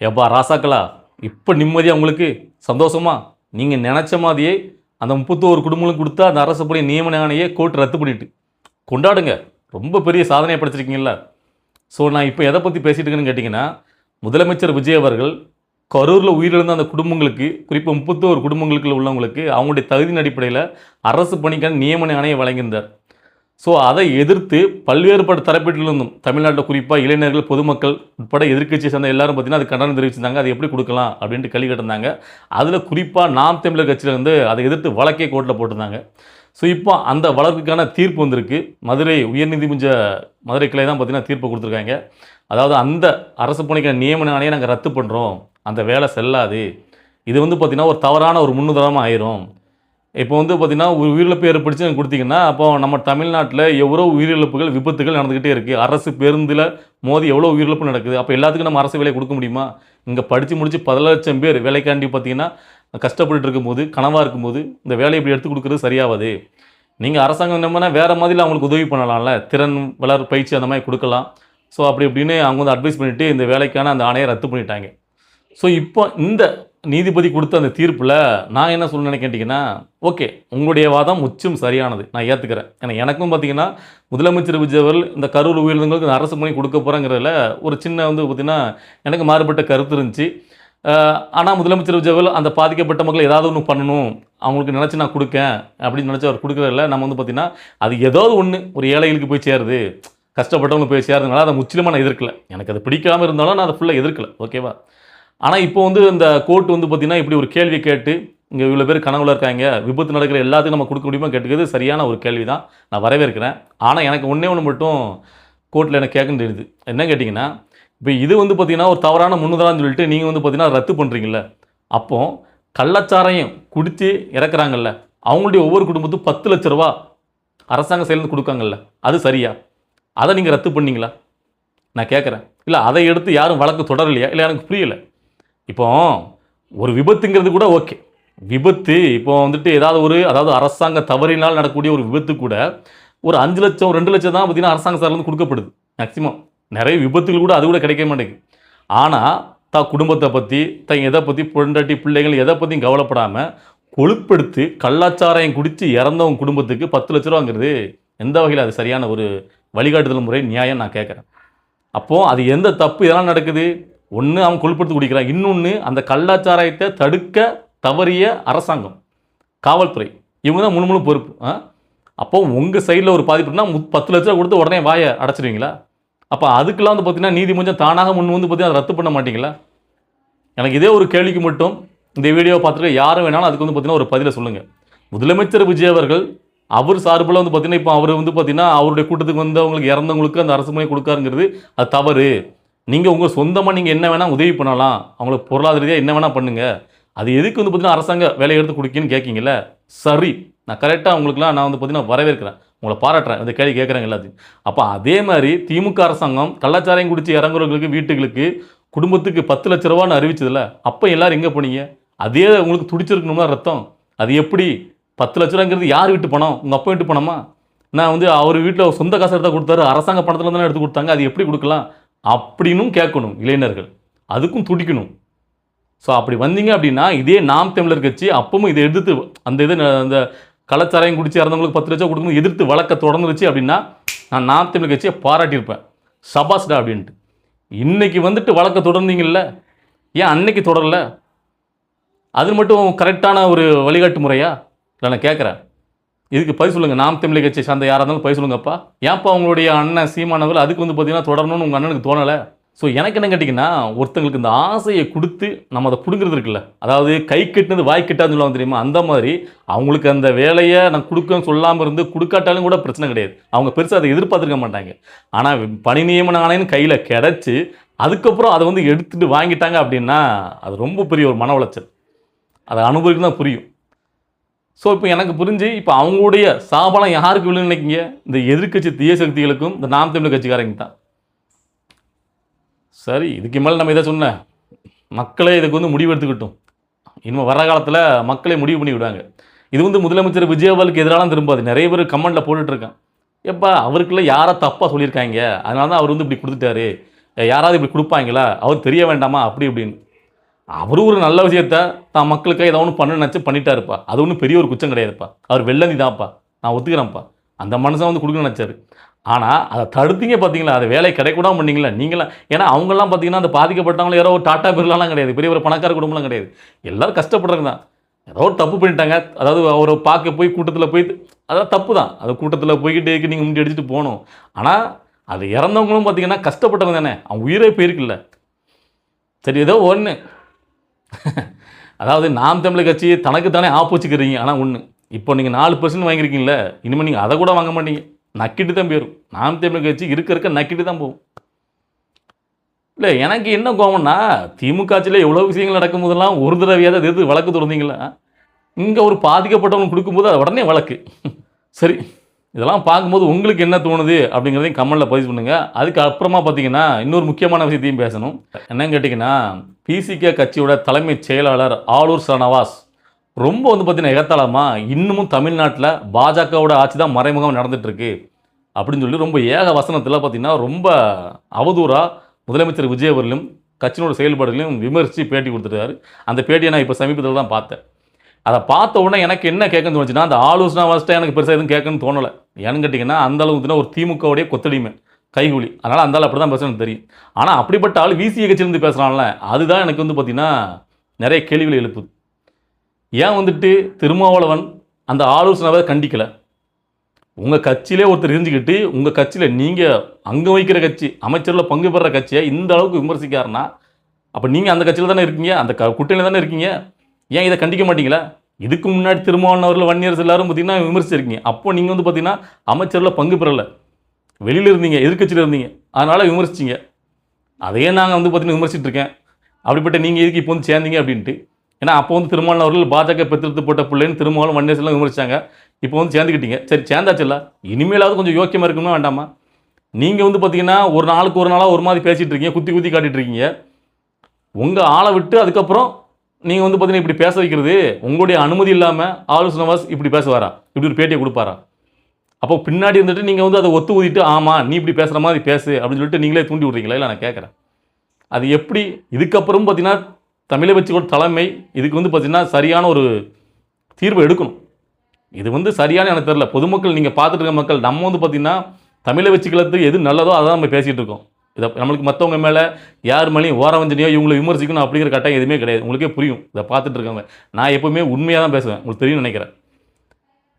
ஏப்பா ராசாக்களா, இப்போ நிம்மதியா உங்களுக்கு சந்தோஷமா? நீங்க நெனச்ச மாதிரியே அந்த 31 குடும்பங்களுக்கு குடுத்த அந்த அரசு பணி நியமன ஆணைய கோர்ட் ரத்து பண்ணிட்டு. கொண்டாடுங்க. ரொம்ப பெரிய சாதனைய படைச்சிருக்கீங்கல்ல. ஸோ நான் இப்போ எத பத்தி பேசிட்டு இருக்கேன்னு கேட்டீங்கன்னா, முதலமைச்சர் விஜய் அவர்கள் கரூர்ல உயிரிழந்த அந்த குடும்பங்களுக்கு, குறிப்பா 31 குடும்பங்களுக்குள்ள உள்ளவங்களுக்கு அவங்களுடைய தகுதியின் அடிப்படையில அரசு பணிக்கான நியமன ஆணைய வழங்கியிருந்தார். ஸோ அதை எதிர்த்து பல்வேறுபட்ட தரப்பிலிருந்தும் தமிழ்நாட்டில் குறிப்பாக இளைஞர்கள், பொதுமக்கள் உட்பட எதிர்க்கட்சியை சேர்ந்த எல்லாரும் பார்த்தீங்கன்னா அது கண்டனம் தெரிவிச்சிருந்தாங்க. அது எப்படி கொடுக்கலாம் அப்படின்ட்டு கேள்வி கேட்டிருந்தாங்க. அதில் குறிப்பாக நாம் தமிழர் கட்சியிலேருந்து அதை எதிர்த்து வழக்கே கோர்ட்டில் போட்டிருந்தாங்க. ஸோ இப்போ அந்த வழக்குக்கான தீர்ப்பு வந்திருக்கு. மதுரை உயர்நீதிமன்ற மதுரை கிளை தான் பார்த்தீங்கன்னா தீர்ப்பு கொடுத்துருக்காங்க. அதாவது அந்த அரசு பணிக்கான நியமன ஆணையை நாங்கள் ரத்து பண்ணுறோம், அந்த வேலை செல்லாது. இது வந்து பார்த்தீங்கன்னா ஒரு தவறான ஒரு முன்னுதாரணமாக ஆயிரும். இப்போ வந்து பார்த்தீங்கன்னா, ஒரு உயிரிழப்பு ஏற்பட்டுச்சுன்னு குடுத்தீங்கன்னா, அப்போ நம்ம தமிழ்நாட்டில எவ்வளோ உயிரிழப்புகள், விபத்துகள் நடந்துகிட்டே இருக்கு. அரசு பேருந்துல மோதி எவ்வளோ உயிரிழப்பு நடக்குது. அப்போ எல்லாத்துக்கும் நம்ம அரசு வேலை குடுக்க முடியுமா? இங்க படிச்சு முடிச்சு 10,00,000 பேர் வேலைக்காண்டி பார்த்தீங்கன்னா, கஷ்டப்பட்டுட்டு இருக்கும்போது, கனவா இருக்கும்போது, இந்த வேலைய இப்படி எடுத்து குடுக்குறது சரியாவாது. நீங்க அரசாங்கம் என்னம்னா வேற மாதிரில அவங்களுக்கு உதவி பண்ணலாம்ல. திறன் வளர் பயிற்சி அந்த மாரி குடுக்கலாம். ஸோ அப்படி இப்படின்னு அவங்க வந்து அட்வைஸ் பண்ணிட்டு இந்த வேலைக்கான அந்த ஆணைய ரத்து பண்ணிட்டாங்க. ஸோ இப்போ இந்த நீதிபதி கொடுத்த அந்த தீர்ப்பில் நான் என்ன சொல்லணும்னு கேட்டிங்கன்னா, ஓகே உங்களுடைய வாதம் முற்றும் சரியானது, நான் ஏற்றுக்கிறேன். ஏன்னா எனக்கும் பார்த்தீங்கன்னா முதலமைச்சர் விஜய் அவர்கள் இந்த கரூர் உயிரிழந்தவங்களுக்கு அரசு பணி கொடுக்க போகிறாங்கிறதுல ஒரு சின்ன வந்து பார்த்திங்கன்னா எனக்கு மாறுபட்ட கருத்து இருந்துச்சு. ஆனால் முதலமைச்சர் விஜய் அவர்கள் அந்த பாதிக்கப்பட்ட மக்கள் ஏதாவது ஒன்று பண்ணணும், அவங்களுக்கு நினச்சி நான் கொடுக்கேன் அப்படின்னு நினச்சி அவர் கொடுக்குறதில்ல. நம்ம வந்து பார்த்திங்கன்னா அது ஏதாவது ஒன்று ஒரு ஏழைகளுக்கு போய் சேருது, கஷ்டப்பட்டவங்க போய் சேர்றதுனால அதை முற்றிலுமாக நான் எதிர்க்கல. எனக்கு அது பிடிக்காமல் இருந்தாலும் நான் அதை ஃபுல்லாக எதிர்க்கல. ஓகேவா? ஆனால் இப்போ வந்து இந்த கோர்ட் வந்து பார்த்தீங்கன்னா இப்படி ஒரு கேள்வி கேட்டு, இங்கே இவ்வளோ பேர் கனவுல இருக்காங்க, விபத்து நடக்கிற எல்லாத்துக்கும் நம்ம கொடுக்க முடியுமா கேட்டுக்கிறது சரியான ஒரு கேள்வி தான், நான் வரவேற்கிறேன். ஆனால் எனக்கு ஒன்றே ஒன்று மட்டும் கோர்ட்டில் எனக்கு கேட்க தெரியுது. என்ன கேட்டிங்கன்னா, இப்போ இது வந்து பார்த்தீங்கன்னா ஒரு தவறான முன்னுதாரணம் சொல்லிட்டு நீங்கள் வந்து பார்த்தீங்கன்னா ரத்து பண்ணுறீங்கல்ல, அப்போ கள்ளச்சாராயம் குடித்து இறக்குறாங்கல்ல, அவங்களுடைய ஒவ்வொரு குடும்பத்துக்கும் 10,00,000 ரூபா அரசாங்க செயல்ந்து கொடுக்காங்கல்ல, அது சரியா? அதை நீங்கள் ரத்து பண்ணீங்களா நான் கேட்குறேன். இல்லை அதை எடுத்து யாரும் வழக்கு தொடரலையா? இல்லை எனக்கு புரியலை. இப்போ ஒரு விபத்துங்கிறது கூட ஓகே. விபத்து இப்போ வந்துட்டு அதாவது அரசாங்க தவறினால் நடக்கக்கூடிய ஒரு விபத்து கூட ஒரு 5 லட்சம் 2 லட்சம் தான் பார்த்தீங்கன்னா அரசாங்க சார்லேருந்து கொடுக்கப்படுது மேக்ஸிமம். நிறைய விபத்துகள் கூட அது கூட கிடைக்க மாட்டேங்குது. ஆனால் குடும்பத்தை பற்றி எதை பற்றி பொண்டாட்டி பிள்ளைகள் எதை பற்றியும் கவலைப்படாமல் கொழுப்படுத்து கள்ளச்சாராயம் குடித்து இறந்தவங்க குடும்பத்துக்கு 10 லட்ச ரூபாங்கிறது எந்த வகையில் அது சரியான ஒரு வழிகாட்டுதல் முறை நியாயம் நான் கேட்குறேன். அப்போது அது எந்த தப்பு இதெல்லாம் நடக்குது? ஒன்று அவன் கொழுப்படுத்து குடிக்கிறான், இன்னொன்று அந்த கள்ளச்சாராயத்தை தடுக்க தவறிய அரசாங்கம், காவல்துறை, இவங்க தான் முழு பொறுப்பு. அப்போ உங்கள் சைடில் ஒரு பாதிப்புனா 10 லட்ச ரூபா கொடுத்து உடனே வாயை அடைச்சிடுவீங்களா? அப்போ அதுக்கெல்லாம் வந்து பார்த்தீங்கன்னா நீதிமன்றம் தானாக முன் வந்து பார்த்தீங்கன்னா அதை ரத்து பண்ண மாட்டீங்களா? எனக்கு இதே ஒரு கேள்விக்கு மட்டும் இந்த வீடியோவை பார்த்துட்டு யாரும் வேணாலும் அதுக்கு வந்து பார்த்தீங்கன்னா ஒரு பதிலை சொல்லுங்கள். முதலமைச்சர் விஜய் அவர்கள் அவர் சார்பில் வந்து பார்த்தீங்கன்னா இப்போ அவர் வந்து பார்த்தீங்கன்னா அவருடைய கூட்டத்துக்கு வந்தவங்களுக்கு இறந்தவங்களுக்கு அந்த அரசு பணி கொடுக்காருங்கிறது அது தவறு. நீங்கள் உங்கள் சொந்தமாக நீங்கள் என்ன வேணால் உதவி பண்ணலாம், அவங்களுக்கு பொருளாதார ரீதியாக என்ன வேணால் பண்ணுங்கள், அது எதுக்கு வந்து பார்த்தீங்கன்னா அரசாங்க வேலையை எடுத்து கொடுக்கின்னு கேட்கிங்கல்ல, சரி நான் கரெக்டாக உங்களுக்குலாம் நான் வந்து பார்த்தீங்கன்னா வரவேற்கிறேன், உங்களை பாராட்டுறேன், இந்த கேள்வி கேட்குறேங்க எல்லாத்தையும். அப்போ அதே மாதிரி திமுக அரசாங்கம் கள்ளச்சாராயம் குடித்து இறங்குறவங்களுக்கு வீட்டுகளுக்கு குடும்பத்துக்கு 10 லட்ச ரூபான்னு அறிவிச்சதில்ல, அப்போ எல்லோரும் எங்கே போனீங்க? அதே உங்களுக்கு துடிச்சிருக்கணும்னா ரத்தம், அது எப்படி 10 லட்ச ரூபாங்கிறது யார் வீட்டு பணம்? உங்கள் அப்பா வீட்டு பணமா? நான் வந்து அவர் வீட்டில் சொந்த காசு எடுத்தால் கொடுத்தாரு, அரசாங்க பணத்தில் தானே எடுத்து கொடுத்தாங்க, அது எப்படி கொடுக்கலாம் அப்படின்னும் கேட்கணும் இளைஞர்கள், அதுக்கும் துடிக்கணும். ஸோ அப்படி வந்தீங்க அப்படின்னா இதே நாம் தமிழர் கட்சி அப்பவும் இதை எதிர்த்து அந்த கள்ளச்சாராயம் குடிச்சு இறந்தவங்களுக்கு 10 லட்சம் கொடுக்கணும் எதிர்த்து வழக்க தொடர்ந்துருச்சு அப்படின்னா நான் நாம் தமிழர் கட்சியை பாராட்டியிருப்பேன், சபாஸ்டா அப்படின்ட்டு. இன்னைக்கு வந்துட்டு வழக்க தொடர்ந்தீங்கல்ல, ஏன் அன்னைக்கு தொடரல? அது மட்டும் கரெக்டான ஒரு வழிகாட்டு முறையா? இல்லை நான் கேட்குறேன், இதுக்கு பதில் சொல்லுங்கள். நாம் தமிழர் கட்சியை சார்ந்த யாராக இருந்தாலும் பதில் சொல்லுங்கப்பா. ஏன்ப்பா உங்களுடைய அண்ணன் சீமானவர் அதுக்கு வந்து பார்த்தீங்கன்னா தொடரணும்னு உங்கள் அண்ணனுக்கு தோணலை? ஸோ எனக்கு என்ன கேட்டிங்கன்னா, ஒருத்தங்களுக்கு இந்த ஆசையை கொடுத்து நம்ம அதை பிடுங்கிறது இருக்குல்ல, அதாவது கை கட்டினது வாய் கட்டாதுன்னு சொல்லுவாங்க தெரியுமா, அந்த மாதிரி அவங்களுக்கு அந்த வேலையை நான் கொடுக்கன்னு சொல்லாமல் இருந்து கொடுக்காட்டாலும் கூட பிரச்சனை கிடையாது, அவங்க பெருசாக அதை எதிர்பார்த்துருக்க மாட்டாங்க. ஆனால் பணி நியமன ஆணையன்னு கையில் கிடச்சி அதுக்கப்புறம் அதை வந்து எடுத்துகிட்டு வாங்கிட்டாங்க அப்படின்னா அது ரொம்ப பெரிய ஒரு மன உளைச்சல், அதை அனுபவிக்கு தான் புரியும். ஸோ இப்போ எனக்கு புரிஞ்சு இப்போ அவங்களுடைய சாபலம் யாருக்கு விழுன்னு நினைக்கிங்க? இந்த எதிர்கட்சி தீய சக்திகளுக்கும் இந்த நாம் தமிழர் கட்சிக்காரங்க தான். சரி, இதுக்கு மேலே நம்ம இதை சொன்ன மக்களே இதுக்கு வந்து முடிவு எடுத்துக்கிட்டோம். இனிமேல் வர காலத்தில் மக்களே முடிவு பண்ணி விடுவாங்க. இது வந்து முதலமைச்சர் விஜய் அவர்களுக்கு எதிராலாம் திரும்பாது. நிறைய பேர் கமெண்ட்டில் போட்டுட்ருக்கான், எப்பா அவருக்குள்ள யாரை தப்பாக சொல்லியிருக்காங்க, அதனால தான் அவர் வந்து இப்படி கொடுத்துட்டாரு, யாராவது இப்படி கொடுப்பாங்களா, அவர் தெரிய வேண்டாமா அப்படி இப்படின்னு. அவரு ஒரு நல்ல விஷயத்த தான் மக்களுக்காக ஏதோ ஒன்று பண்ண நினச்சி பண்ணிட்டாருப்பா. அது ஒன்றும் பெரிய ஒரு குற்றம் கிடையாதுப்பா. அவர் வெள்ளந்தி தான்ப்பா, நான் ஒத்துக்கிறேன்ப்பா. அந்த மனுஷன் வந்து கொடுக்க நினச்சாரு. ஆனால் அதை தடுத்தீங்க பார்த்தீங்களா, அதை வேலை கிடைக்கூடாம பண்ணீங்களா நீங்களாம். ஏன்னா அவங்கெல்லாம் பார்த்தீங்கன்னா அந்த பாதிக்கப்பட்டவங்களும் யாரோ ஒரு டாட்டா பிர்லாலாம் கிடையாது, பெரிய ஒரு பணக்கார குடும்பம்லாம் கிடையாது. எல்லோரும் கஷ்டப்படுறவங்க தான். ஏதோ ஒரு தப்பு பண்ணிட்டாங்க, அதாவது அவரை பார்க்க போய் கூட்டத்தில் போய், அதாவது தப்பு தான். அது கூட்டத்தில் போய்கிட்டே நீங்கள் முன்னாடி அடிச்சுட்டு போகணும். ஆனால் அது இறந்தவங்களும் பார்த்தீங்கன்னா கஷ்டப்பட்டவங்க தானே, அவங்க உயிரே போயிருக்குல்ல. சரி ஏதோ ஒன்று அதாவது நாம் தமிழர் கட்சி தனக்கு தானே ஆப்போச்சுக்கிறீங்க. ஆனால் ஒன்று, இப்போ நீங்கள் 4% வாங்கியிருக்கீங்களே, இனிமேல் நீங்கள் அதை கூட வாங்க மாட்டீங்க, நக்கிட்டு தான் போயிடும். நாம் தமிழர் கட்சி இருக்க நக்கிட்டு தான் போகும். இல்லை எனக்கு என்ன கோவம்னா, திமுக ஆட்சியில் எவ்வளோ விஷயங்கள் நடக்கும் போதெல்லாம் ஒரு தடவையாவது எதிர்த்து வழக்கு தொடர்ந்தீங்களா? இங்கே ஒரு பாதிக்கப்பட்டவங்க கொடுக்கும்போது அது உடனே வழக்கு. சரி, இதெல்லாம் பார்க்கும்போது உங்களுக்கு என்ன தோணுது அப்படிங்கிறதையும் கமெண்ட்டில் பதிவு பண்ணுங்கள். அதுக்கு அப்புறமா பார்த்தீங்கன்னா இன்னொரு முக்கியமான விஷயத்தையும் பேசணும். என்னன்னு கேட்டிங்கன்னா, பிசிகே கட்சியோட தலைமைச் செயலாளர் ஆளூர் சனவாஸ் ரொம்ப வந்து பார்த்தீங்கன்னா எகத்தாளமாக இன்னமும் தமிழ்நாட்டில் பாஜகவோட ஆட்சி தான் மறைமுகம் நடந்துகிட்ருக்கு அப்படின்னு சொல்லி ரொம்ப ஏக வசனத்தில் பார்த்தீங்கன்னா ரொம்ப அவதூறாக முதலமைச்சர் விஜய் அவர்களும் கட்சியினோட செயல்பாடுகளையும் விமர்சித்து பேட்டி கொடுத்துட்டாரு. அந்த பேட்டியை நான் இப்போ சமீபத்தில் தான் பார்த்தேன். அதை பார்த்த உடனே எனக்கு என்ன கேட்கணும்னு தோணுச்சுன்னா, அந்த ஆலோசனை வசதியாக எனக்கு பெருசாக எதுவும் கேட்கணும்னு தோணலை. ஏன்னு கேட்டிங்கன்னா, அந்த அளவுக்கு ஒரு திமுகவுடைய கொத்தடிமை கைகூலி, அதனால் அந்த ஆள் அப்படி தான் பேசணும்னு தெரியும். ஆனால் அப்படிப்பட்ட ஆள் விசிஏ கட்சியிலேருந்து பேசுகிறான்ல, அதுதான் எனக்கு வந்து பார்த்திங்கன்னா நிறைய கேள்விகளை எழுப்புது. ஏன் வந்துட்டு திருமாவளவன் அந்த ஆலோசனை கண்டிக்கலை? உங்கள் கட்சியிலே ஒருத்தர் இருந்துக்கிட்டு உங்கள் கட்சியில் நீங்கள் அங்கே வைக்கிற கட்சி அமைச்சரில் பங்கு பெறுற கட்சியை இந்த அளவுக்கு விமர்சிக்காருன்னா, அப்போ நீங்கள் அந்த கட்சியில் தானே இருக்கீங்க, அந்த கூட்டணியில் தானே இருக்கீங்க. ஏன் இதை கண்டிக்க மாட்டீங்களா? இதுக்கு முன்னாடி திருமாவளவன் அவர்கள் வன்னியர்ஸ் எல்லாரும் பார்த்தீங்கன்னா விமர்சிச்சிருக்கீங்க. அப்போ நீங்கள் வந்து பார்த்தீங்கன்னா அமைச்சரில் பங்கு பெறலை, வெளியில் இருந்தீங்க, எதிர்கட்சியில் இருந்தீங்க, அதனால் விமர்சிச்சிங்க. அதையே நாங்கள் வந்து பார்த்தீங்கன்னா விமர்சிட்டு இருக்கேன். அப்படிப்பட்ட நீங்கள் எதுக்கு இப்போ வந்து சேர்ந்தீங்க அப்படின்ட்டு. ஏன்னா அப்போ வந்து திருமாவளவன் அவர்கள் பாஜக பெற்றெடுத்து போட்ட பிள்ளைன்னு திருமாவளவன் வன்னியர்ஸ் எல்லாம் விமர்சித்தாங்க. இப்போ வந்து சேர்ந்துக்கிட்டீங்க. சரி சேர்ந்தாச்சுல்ல, இனிமேலாவது கொஞ்சம் யோக்கியமாக இருக்கணுமா வேண்டாமா? நீங்கள் வந்து பார்த்தீங்கன்னா ஒரு நாளுக்கு ஒரு நாளாக ஒரு மாதிரி பேசிகிட்டு இருக்கீங்க, குத்தி குத்தி காட்டிகிட்டு இருக்கீங்க. உங்கள் ஆளை விட்டு அதுக்கப்புறம் நீங்கள் வந்து பார்த்தீங்கன்னா இப்படி பேச வைக்கிறது உங்களுடைய அனுமதி இல்லாமல் ஆலோசனை இப்படி பேசுவாரா? இப்படி ஒரு பேட்டியை கொடுப்பாரா? அப்போ பின்னாடி இருந்துட்டு நீங்கள் வந்து அதை ஒத்து ஊதிட்டு ஆமாம் நீ இப்படி பேசுகிற மாதிரி பேசு அப்படின்னு சொல்லிட்டு நீங்களே தூண்டி விட்றீங்களா? இல்லை நான் கேட்குறேன், அது எப்படி? இதுக்கப்புறம் பார்த்தீங்கன்னா தமிழை வச்சுக்கோட தலைமை இதுக்கு வந்து பார்த்தீங்கன்னா சரியான ஒரு தீர்வு எடுக்கணும். இது வந்து சரியான எனக்கு தெரியல. பொதுமக்கள் நீங்கள் பார்த்துட்டு இருக்க மக்கள் நம்ம வந்து பார்த்திங்கன்னா தமிழை வச்சுக்கிறதுக்கு எது நல்லதோ அதை தான் நம்ம பேசிகிட்டு இருக்கோம். இதை நம்மளுக்கு மற்றவங்க மேலே யார் மேலேயும் ஓரவஞ்சனையோ இவங்களை விமர்சிக்கணும் அப்படிங்கிற கட்டாயம் எதுவுமே கிடையாது. உங்களுக்கே புரியும் இதை பார்த்துட்டு இருக்காங்க. நான் எப்போவுமே உண்மையாக தான் பேசுவேன், உங்களுக்கு தெரியும்னு நினைக்கிறேன்.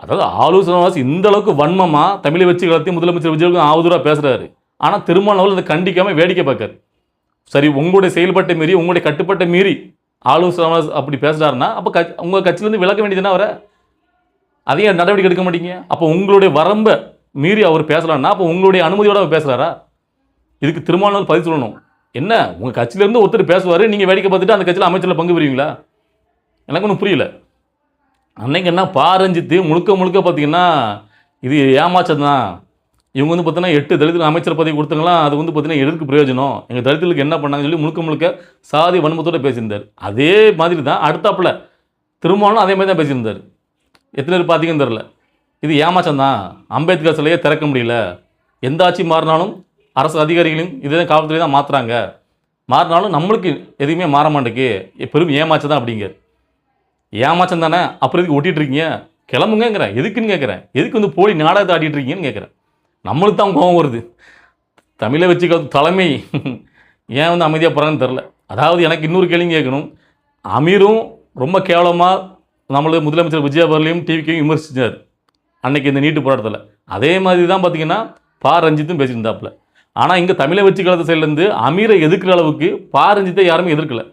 அதாவது ஆலோசனை இந்த அளவுக்கு வன்மமாக தமிழை வச்சுக்கிறதையும் முதலமைச்சர் விஜய்க்கு ஆவதூறாக பேசுகிறாரு. ஆனால் திருமாவளவன் அதை கண்டிக்காமல் வேடிக்கை பார்க்காரு. சரி, உங்களுடைய செயல்பாட்டை மீறி உங்களுடைய கட்டுப்பாட்டை மீறி ஆலோசனை அப்படி பேசுகிறாருன்னா அப்போ உங்கள் கட்சியிலேருந்து விலக வேண்டியதுன்னா அவரை அதையும் நடவடிக்கை எடுக்க மாட்டீங்க. அப்போ உங்களுடைய வரம்பை மீறி அவர் பேசலான்னா அப்போ உங்களுடைய அனுமதியோடு அவர் பேசுகிறாரா? இதுக்கு திருமாவளவன் பதில் சொல்லணும். என்ன உங்கள் கட்சியிலேருந்து ஒருத்தர் பேசுவார், நீங்கள் வேடிக்கை பார்த்துட்டு அந்த கட்சியில் அமைச்சரில் பங்கு பெறுவீங்களா? எனக்கு ஒன்றும் புரியல. அன்னைக்கு என்ன பாரஞ்சித்து முழுக்க முழுக்க பார்த்தீங்கன்னா இது ஏமாச்சம் தான். இவங்க வந்து பார்த்தீங்கன்னா 8 தலித்துக்கு அமைச்சர் பதவி கொடுத்தவங்களாம் அது வந்து பார்த்தீங்கன்னா எதற்கு பிரயோஜனம், எங்கள் தலித்துகளுக்கு என்ன பண்ணாங்கன்னு சொல்லி முழுக்க முழுக்க சாதி வன்மத்தோடு பேசியிருந்தார். அதே மாதிரி தான் அடுத்தாப்பில் திருமாவளவன் அதே மாதிரி தான் பேசியிருந்தார். எத்தனை பேர் பார்த்தீங்கன்னு தெரில. இது ஏமாச்சம் தான், அம்பேத்கர் சிலையே திறக்க முடியல, எந்த ஆட்சி மாறினாலும் அரசு அதிகாரிகளையும் இதே காவல்துறை தான் மாற்றுறாங்க, மாறினாலும் நம்மளுக்கு எதுவுமே மாற மாட்டேக்கு, பெரும் ஏமாச்சம் தான் அப்படிங்க. ஏமாச்சம் தானே, அப்புறம் எதுக்கு ஒட்டிகிட்டு இருக்கீங்க? கிளம்புங்கிறேன். எதுக்குன்னு கேட்குறேன். எதுக்கு வந்து போலி நாடகத்தை ஆடிட்டு இருக்கீங்கன்னு கேட்குறேன். நம்மளுக்கு தான் கோபம் வருது. தமிழை வச்சுக்க தலைமை ஏன் வந்து அமைதியாக போகிறான்னு தெரில. அதாவது எனக்கு இன்னொரு கேள்வி கேட்கணும். அமீரும் ரொம்ப கேவலமாக நம்மளது முதலமைச்சர் விஜய் அவர்களையும் டிவிக்கையும் விமர்சித்தார் அன்னைக்கு இந்த நீட்டு போராட்டத்தில். அதே மாதிரி தான் பார்த்தீங்கன்னா ரஞ்சித்தும் பேசியிருந்தாப்புல. ஆனால் இங்கே தமிழை வச்சுக்கிறது சைட்லேருந்து அமீரை எதிர்க்கிற அளவுக்கு ரஞ்சித்தை யாருமே எதிர்க்கலை.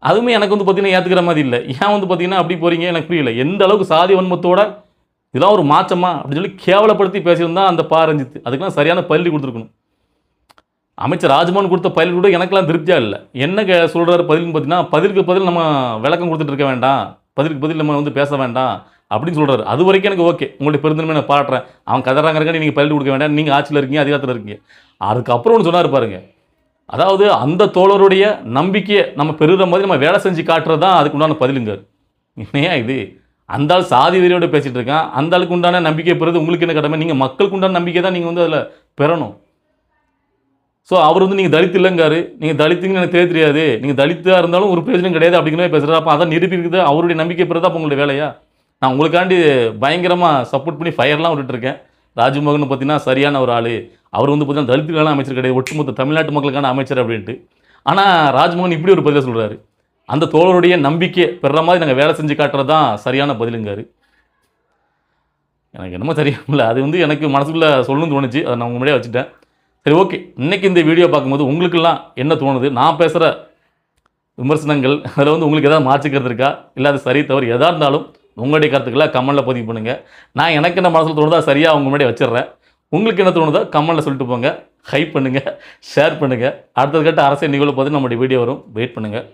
அதுவுமே எனக்கு வந்து பார்த்தீங்கன்னா ஏற்றுக்கிற மாதிரி இல்லை. ஏன் வந்து பார்த்தீங்கன்னா அப்படி போகிறீங்க எனக்கு புரியல. எந்த அளவுக்கு சாதி வன்மத்தோட இதெல்லாம் ஒரு மாற்றமா அப்படின்னு சொல்லி கேவலப்படுத்தி பேசியிருந்தா அந்த ரஞ்சித் அதுக்கெல்லாம் சரியான பதில் கொடுத்துருக்கணும். அமைச்சர் ராஜ்மோகன் கொடுத்த பதில் கூட எனக்கெல்லாம் திருப்தியாக இல்லை. என்ன சொல்கிறாரு பதில்னு பார்த்தீங்கன்னா, பதிலுக்கு பதில் நம்ம விளக்கம் கொடுத்துட்டு இருக்க வேண்டாம், பதிலுக்கு பதில் நம்ம வந்து பேச வேண்டாம் அப்படின்னு சொல்கிறாரு. அது வரைக்கும் எனக்கு ஓகே, உங்களுடைய பெருந்தன்மை நான் பாராட்டுறேன். அவன் கதறாங்கிறக்காண்டி நீங்கள் பதில் கொடுக்க வேண்டாம், நீங்கள் ஆட்சியில் இருக்கீங்க, அதிகாரத்தில் இருக்கீங்க. அதுக்கப்புறம் ஒன்று சொன்னார் பாருங்க, அதாவது அந்த தோழருடைய நம்பிக்கையை நம்ம பெறுகிற மாதிரி நம்ம வேலை செஞ்சு காட்டுறது தான் அதுக்கு உண்டான பதிலுங்க. என்னையா இது? அந்த ஆள் சாதி வெறியோட பேசிகிட்டு இருக்கான், அந்த ஆளுக்கு உண்டான நம்பிக்கை பெறுறது உங்களுக்கு என்ன கடமை? நீங்கள் மக்களுக்கு உண்டான நம்பிக்கை தான் நீங்கள் வந்து அதில் பெறணும். ஸோ அவர் வந்து நீங்கள் தலித் இல்லைங்காரு, நீங்கள் தலித்துங்கன்னு எனக்கு தெரியாது, நீங்கள் தலித்தாக இருந்தாலும் ஒரு பிரயோஜனம் கிடையாது அப்படிங்கிற மாதிரி பேசுகிறார். அப்போ அதை நிரூபிக்கிறது அவருடைய நம்பிக்கை பெறதான் அப்போ உங்களுடைய வேலையா? நான் உங்களுக்காண்டி பயங்கரமாக சப்போர்ட் பண்ணி ஃபயர்லாம் விட்டுட்டுருக்கேன். ராஜ்மோகன் பார்த்தீங்கன்னா சரியான ஒரு ஆள், அவர் வந்து பார்த்தீங்கன்னா தலித்துக்கான அமைச்சர் கிடையாது, ஒட்டுமொத்த தமிழ்நாட்டு மக்களுக்கான அமைச்சர் அப்படின்ட்டு. ஆனால் ராஜ்மோகன் இப்படி ஒரு பதிலை சொல்கிறாரு, அந்த தோழருடைய நம்பிக்கை பெற மாதிரி நாங்கள் வேலை செஞ்சு காட்டுறது தான் சரியான பதிலுங்காரு. எனக்கு என்னமோ தெரியாமல, அது வந்து எனக்கு மனசுக்குள்ளே சொல்லணும்னு தோணுச்சு, அதை நான் முன்னாடியே வச்சுட்டேன். சரி, ஓகே. இன்றைக்கி இந்த வீடியோ பார்க்கும்போது உங்களுக்கெல்லாம் என்ன தோணுது? நான் பேசுகிற விமர்சனங்கள் அதில் வந்து உங்களுக்கு எதாவது மாற்றிக்கிறது இருக்கா? இல்லை அது சரி தவறு எதாக இருந்தாலும் உங்களுடைய கருத்துக்களை கமெண்ட்டில் பதிவு பண்ணுங்கள். நான் எனக்கு என்ன மனசில் தோணுதோ சரியாக அவங்க முன்னாடி வச்சிடுறேன். உங்களுக்கு என்ன தோணுதோ கமெண்ட்டில் சொல்லிட்டு போங்க. ஹைப் பண்ணுங்கள், ஷேர் பண்ணுங்கள். அடுத்தது கட்ட அரசியல் நிகழ்வு பார்த்து நம்மளுடைய வீடியோ வரும். வெயிட் பண்ணுங்கள்.